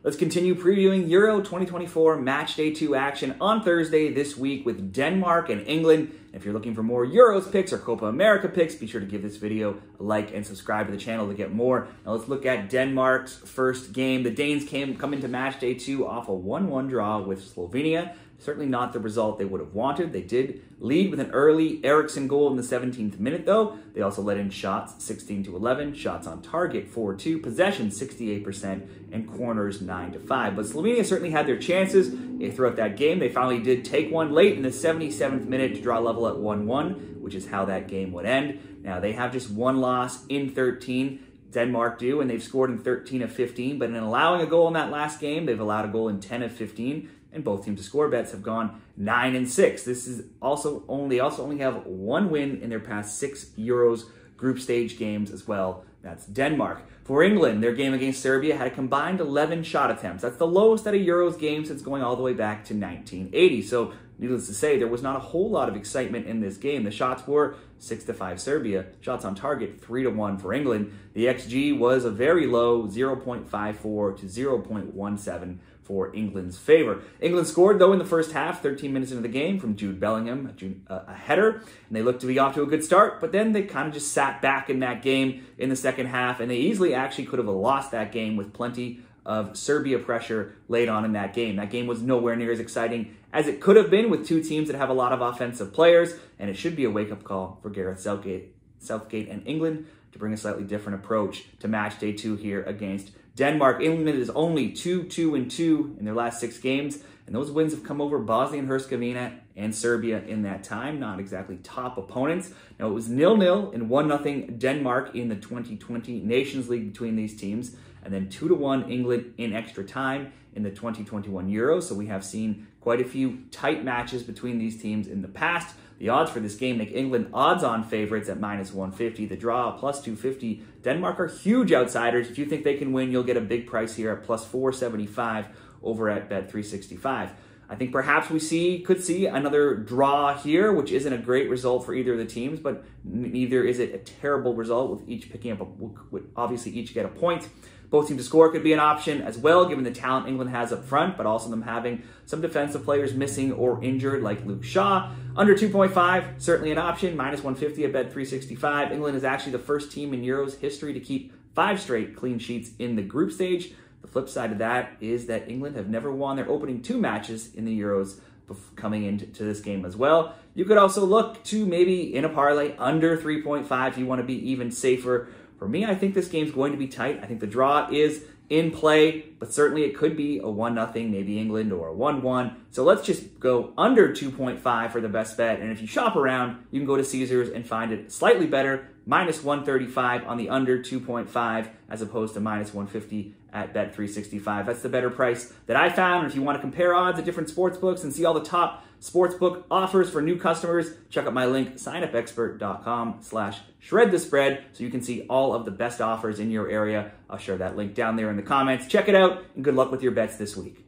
Let's continue previewing Euro 2024 Match Day 2 action on Thursday this week with Denmark and England. And if you're looking for more Euros picks or Copa America picks, be sure to give this video a like and subscribe to the channel to get more. Now let's look at Denmark's first game. The Danes come into Match Day 2 off a 1-1 draw with Slovenia. Certainly not the result they would have wanted. They did lead with an early Eriksson goal in the 17th minute, though. They also let in shots 16-11, shots on target 4-2, possession 68%, and corners 9-5. But Slovenia certainly had their chances throughout that game. They finally did take one late in the 77th minute to draw level at 1-1, which is how that game would end. Now, they have just one loss in 13. Denmark do, and they've scored in 13 of 15, but in allowing a goal in that last game, they've allowed a goal in 10 of 15. And both teams to score bets have gone 9-6. This is also only have one win in their past 6 Euros group stage games as well. That's Denmark. For England, their game against Serbia had a combined 11 shot attempts. That's the lowest at a Euros game since going all the way back to 1980. So, needless to say, there was not a whole lot of excitement in this game. The shots were 6-5 Serbia. Shots on target 3-1 for England. The XG was a very low 0.54 to 0.17 for England's favor. England scored, though, in the first half, 13 minutes into the game, from Jude Bellingham, a header, and they looked to be off to a good start, but then they kind of just sat back in that game in the second half, and they easily actually could have lost that game with plenty of Serbia pressure late on in that game. That game was nowhere near as exciting as it could have been with two teams that have a lot of offensive players, and it should be a wake-up call for Gareth Southgate and England to bring a slightly different approach to Match Day 2 here against Denmark. England is only 2-2-2 in their last 6 games, and those wins have come over Bosnia and Herzegovina and Serbia in that time. Not exactly top opponents. Now, it was 0-0 and 1-0 Denmark in the 2020 Nations League between these teams, and then 2-1 England in extra time in the 2021 Euros. So we have seen quite a few tight matches between these teams in the past. The odds for this game make England odds-on favorites at -150. The draw, +250. Denmark are huge outsiders. If you think they can win, you'll get a big price here at +475 over at Bet365. I think perhaps we could see another draw here, which isn't a great result for either of the teams, but neither is it a terrible result with each picking up, would obviously each get a point. Both teams to score could be an option as well, given the talent England has up front, but also them having some defensive players missing or injured, like Luke Shaw. Under 2.5, certainly an option, -150 at Bet365. England is actually the first team in Euros history to keep 5 straight clean sheets in the group stage. The flip side of that is that England have never won their opening 2 matches in the Euros coming into this game as well. You could also look to maybe in a parlay under 3.5 if you want to be even safer. For me, I think this game's going to be tight. I think the draw is in play, but certainly it could be a 1-0, maybe England, or a 1-1. So let's just go under 2.5 for the best bet. And if you shop around, you can go to Caesars and find it slightly better, -135 on the under 2.5 as opposed to -150 at Bet365. That's the better price that I found. And if you want to compare odds at different sportsbooks and see all the top sportsbook offers for new customers, check out my link, signupexpert.com/shredthespread, so you can see all of the best offers in your area. I'll share that link down there in the comments. Check it out, and good luck with your bets this week.